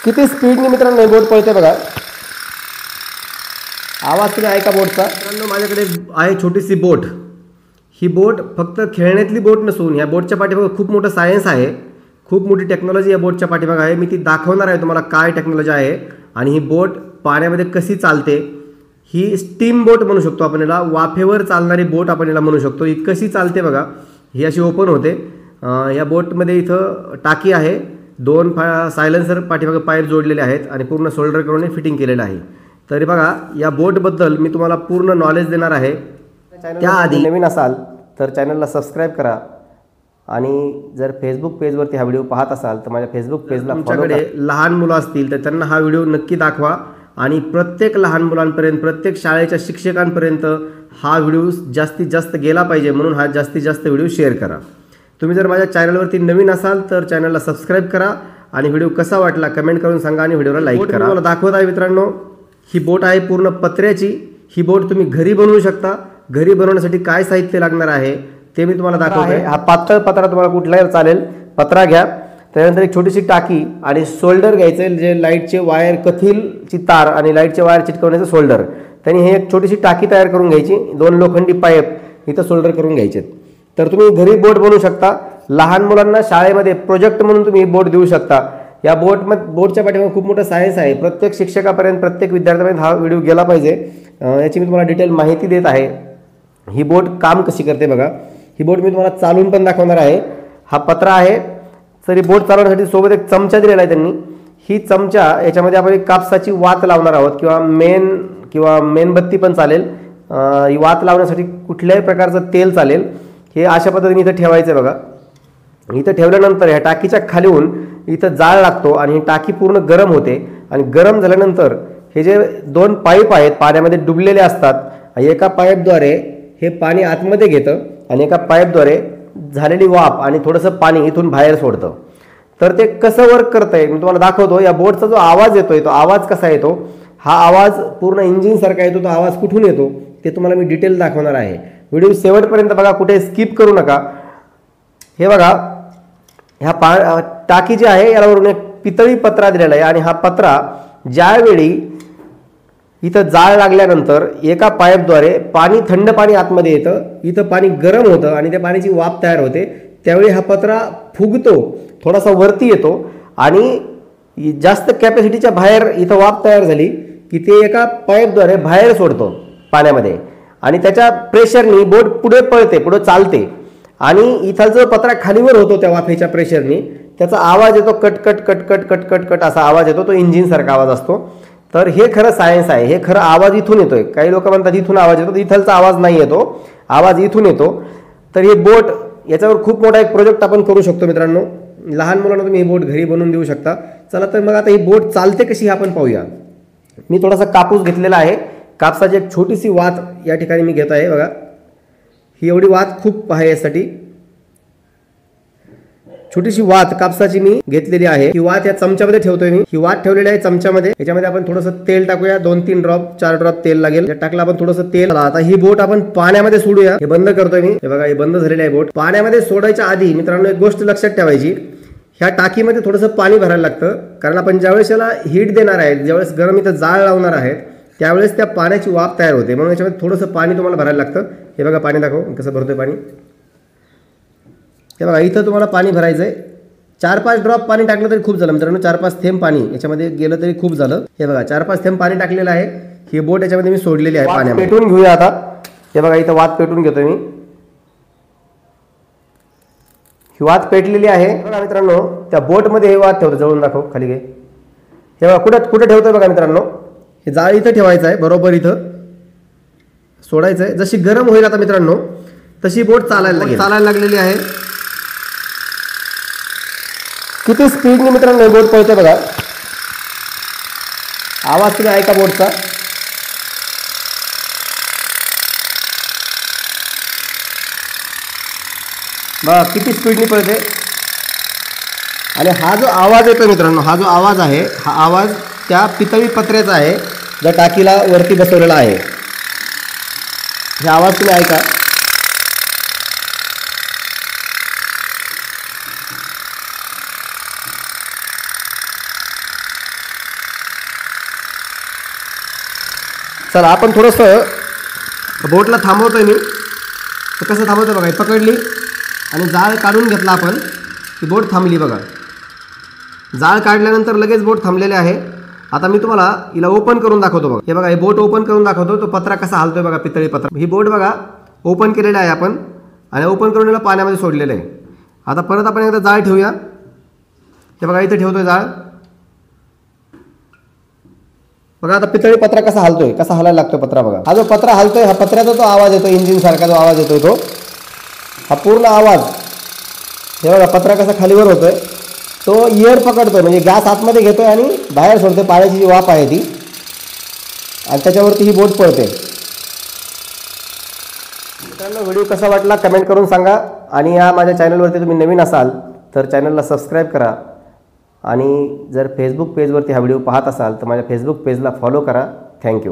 किती स्पीडने मित्रांनो बोट पळते बघा, आवाज तुम्ही ऐका बोटचा। मित्रांनो माझ्याकडे आहे छोटीशी बोट। ही बोट फक्त खेळण्यातली बोट नसून या बोटच्या पाठीमागे खूप मोठं सायन्स आहे, खूप मोठी टेक्नॉलॉजी या बोटच्या पाठीमागे आहे। मी ती दाखवणार आहे तुम्हाला काय टेक्नॉलॉजी आहे आणि ही बोट पाण्यामध्ये कशी चालते। ही स्टीम बोट म्हणू शकतो आपण याला, वाफेवर चालणारी बोट आपण याला म्हणू शकतो। ही कशी चालते बघा, ही अशी ओपन होते। या बोटमध्ये इथं टाकी आहे, 2 सायलेन्सर पाठीमागे पाईप जोडलेले आहेत आणि पूर्ण सोल्डर करून फिटिंग केलेलं आहे। तरी बघा या बोटबद्दल मी तुम्हाला पूर्ण नॉलेज देणार आहे। त्याआधी नवीन असाल तर चॅनलला सबस्क्राईब करा आणि जर फेसबुक पेजवरती हा व्हिडिओ पाहत असाल तर माझ्या फेसबुक पेजला फॉलो करा। लहान मुलं असतील तर त्यांना हा व्हिडिओ नक्की दाखवा आणि प्रत्येक लहान मुलांपर्यंत, प्रत्येक शाळेच्या शिक्षकांपर्यंत हा व्हिडिओ जास्तीत जास्त गेला पाहिजे, म्हणून हा जास्तीत जास्त व्हिडिओ शेअर करा। तुम्ही जर माझ्या चॅनलवरती नवीन असाल तर चॅनलला सबस्क्राईब करा आणि व्हिडिओ कसा वाटला कमेंट करून सांगा आणि व्हिडिओला लाईक करा। मला दाखवत आहे मित्रांनो, ही बोट आहे पूर्ण पत्र्याची। ही बोट तुम्ही घरी बनवू शकता। घरी बनवण्यासाठी काय साहित्य लागणार आहे ते मी तुम्हाला दाखवतोय। हा पातळ पत्रा तुम्हाला कुठलाही चालेल, पत्रा घ्या। त्यानंतर एक छोटीशी टाकी आणि सोल्डर घ्यायचं, जे लाईटचे वायर, कथीलची तार आणि लाईटचे वायर चिटकवण्याचं सोल्डर। त्यांनी हे एक छोटीशी टाकी तयार करून घ्यायची, 2 लोखंडी पाईप इथं सोल्डर करून घ्यायचे। तर तुम्ही घरी बोट बनवू शकता। लहान मुलांना शाळेमध्ये प्रोजेक्ट म्हणून तुम्ही बोट देऊ शकता। या बोटच्या पाठीमागे खूप मोठं सायन्स आहे। प्रत्येक शिक्षकापर्यंत, प्रत्येक विद्यार्थ्यापर्यंत हा व्हिडिओ गेला पाहिजे, याची मी तुम्हाला डिटेल माहिती देत आहे। ही बोट काम कशी करते बघा। ही बोट मी तुम्हाला चालून पण दाखवणार आहे। हा पत्रा आहे, तर ही बोट चालवण्यासाठी सोबत एक चमचा दिलेला आहे त्यांनी। ही चमचा याच्यामध्ये आपण एक कापसाची वात लावणार आहोत किंवा मेणबत्ती पण चालेल। ही वात लावण्यासाठी कुठल्याही प्रकारचं तेल चालेल। हे अशा पद्धतीने इथं ठेवायचं बघा। इथं ठेवल्यानंतर ह्या टाकीच्या खालीहून इथं जाळ लागतो आणि ही टाकी पूर्ण गरम होते आणि गरम झाल्यानंतर हे जे 2 पाईप आहेत पाण्यामध्ये डुबलेले असतात, एका पाईपद्वारे हे पाणी आतमध्ये घेतं आणि एका पाईपद्वारे झालेली वाफ आणि थोडंसं पाणी इथून बाहेर सोडतं। तर ते कसं वर्क करतंय मी तुम्हाला दाखवतो। या बोटचा जो आवाज येतोय तो आवाज कसा येतो, हा आवाज पूर्ण इंजिनसारखा येतो। तो आवाज कुठून येतो ते तुम्हाला मी डिटेल दाखवणार आहे। व्हिडिओ शेवटपर्यंत बघा, कुठे स्किप करू नका। हे बघा, ह्या टाकी जी आहे यावरून एक पितळी पत्रा दिलेला आहे आणि हा पत्रा ज्यावेळी इथं जाळ लागल्यानंतर एका पाईपद्वारे थंड पाणी आतमध्ये येतं, इथं पाणी गरम होतं आणि त्या पाण्याची वाफ तयार होते। त्यावेळी हा पत्रा फुगतो, थोडासा वरती येतो आणि जास्त कॅपॅसिटीच्या बाहेर इथं वाफ तयार झाली की ते एका पाईपद्वारे बाहेर सोडतो पाण्यामध्ये आणि त्याच्या प्रेशरनी बोट पुढे पळते, पुढे चालते आणि इथं जो पत्रा खालीवर होतो त्या वाफेच्या प्रेशरनी त्याचा आवाज येतो, cut cut cut cut cut cut cut असा आवाज येतो। तो इंजिनसारखा आवाज असतो। तर हे खरं सायन्स आहे, हे खरं आवाज इथून येतोय। काही लोक म्हणतात इथून आवाज येतो, इथलचा आवाज नाही येतो, आवाज इथून येतो। तर ही बोट, याच्यावर खूप मोठा एक प्रोजेक्ट आपण करू शकतो मित्रांनो। लहान मुलांना तुम्ही ही बोट घरी बनवून देऊ शकता। चला तर मग आता ही बोट चालते कशी हे आपण पाहूया। मी थोडासा कापूस घेतलेला आहे, कापसाची एक छोटीशी वात या ठिकाणी मी घेत आहे बघा। ही एवढी वात खूप आहे यासाठी, छोटीशी वात कापसाची मी घेतलेली आहे। ही वात या चमच्यामध्ये ठेवतोय मी। ही वात ठेवलेली आहे चमच्यामध्ये। याच्यामध्ये आपण थोडंसं तेल टाकूया, 2-3 ड्रॉप 4 ड्रॉप तेल लागेल। टाकलं आपण थोडंसं तेल। आता ही बोट आपण पाण्यामध्ये सोडूया। हे बंद करतोय मी, हे बघा हे बंद झालेली आहे बोट। पाण्यामध्ये सोडायच्या आधी मित्रांनो एक गोष्ट लक्षात ठेवायची, ह्या टाकीमध्ये थोडंसं पाणी भरायला लागतं, कारण आपण ज्यावेळेस याला हीट देणार आहे, ज्यावेळेस गरम इथं जाळ लावणार आहेत त्यावेळेस त्या पाण्याची वाफ तयार होते, म्हणून याच्यामध्ये थोडंसं पाणी तुम्हाला भरायला लागतं। हे बघा पाणी दाखव कसं भरतोय पाणी। हे बघा इथं तुम्हाला पाणी भरायचं आहे। 4-5 ड्रॉप पाणी टाकलं तरी खूप झालं मित्रांनो, 4-5 थेंब पाणी याच्यामध्ये गेलं तरी खूप झालं। हे बघा 4-5 थेंब पाणी टाकलेलं आहे। ही बोट याच्यामध्ये मी सोडलेली आहे पाण्यामध्ये। पेटून घेऊया आता। हे बघा इथं वात पेटून घेतोय मी। ही वात पेटलेली आहे बघा मित्रांनो। त्या बोटमध्ये हे वात ठेवतो, जवळून दाखव, खाली घे। हे बघा कुठे ठेवतोय बघा मित्रांनो। हे जाळ इथं ठेवायचं आहे, बरोबर इथं सोडायचं आहे। जशी गरम होईल आता मित्रांनो तशी बोट चालायला लागलेली आहे। किती स्पीडने मित्रांनो बोट पळते बघा, आवाज तुम्ही ऐका बोटचा। बघा किती स्पीडने पळते आणि हा जो आवाज येतो मित्रांनो, हा जो आवाज आहे हा आवाज त्या पितळी पत्र्याचा आहे ज्या टाकीला वरती बसवलेला आहे। हे आवाज तुम्ही ऐका। चला आपण थोडंसं बोटला थांबवतोय मी. तर कसं थांबवतोय बघा, पकडली आणि जाळ काढून घेतला आपण की बोट थांबली बघा. जाळ काढल्यानंतर लगेच बोट थांबलेले आहे. आता मी तुम्हाला हिला ओपन करून दाखवतो बघा. हे बघा, हे बोट ओपन करून दाखवतो. तो पत्रा कसा हालतोय बघा, पितळी पत्रा. ही बोट बघा ओपन केलेलं आहे आपण आणि ओपन करून याला पाण्यामध्ये सोडलेलं आहे. आता परत आपण एकदा जाळ ठेवूया. हे बघा इथे ठेवतोय जाळ. बघा आता पितळी पत्रा कसा हालतोय, कसा हालायला लागतोय पत्रा बघा. हा जो पत्रा हालतोय, हा पत्र्याचा तो आवाज येतो, इंजिन सारखा जो आवाज येतोय तो, हा पूर्ण आवाज. हे बघा पत्रा कसा खालीवर होतोय, तो एअर पकडतोय म्हणजे गॅस आतमध्ये घेतोय आणि बाहेर सोडतोय. पाण्याची जी वाफ आहे ती, आणि त्याच्यावरती ही बोट पळते. मित्रांनो व्हिडिओ कसा वाटला कमेंट करून सांगा. आणि या माझ्या चॅनलवरती तुम्ही नवीन असाल तर चॅनलला सबस्क्राईब करा. आणि जर फेसबुक पेजवरती हा व्हिडिओ पाहत असाल तर माझ्या फेसबुक पेजला फॉलो करा. थँक्यू.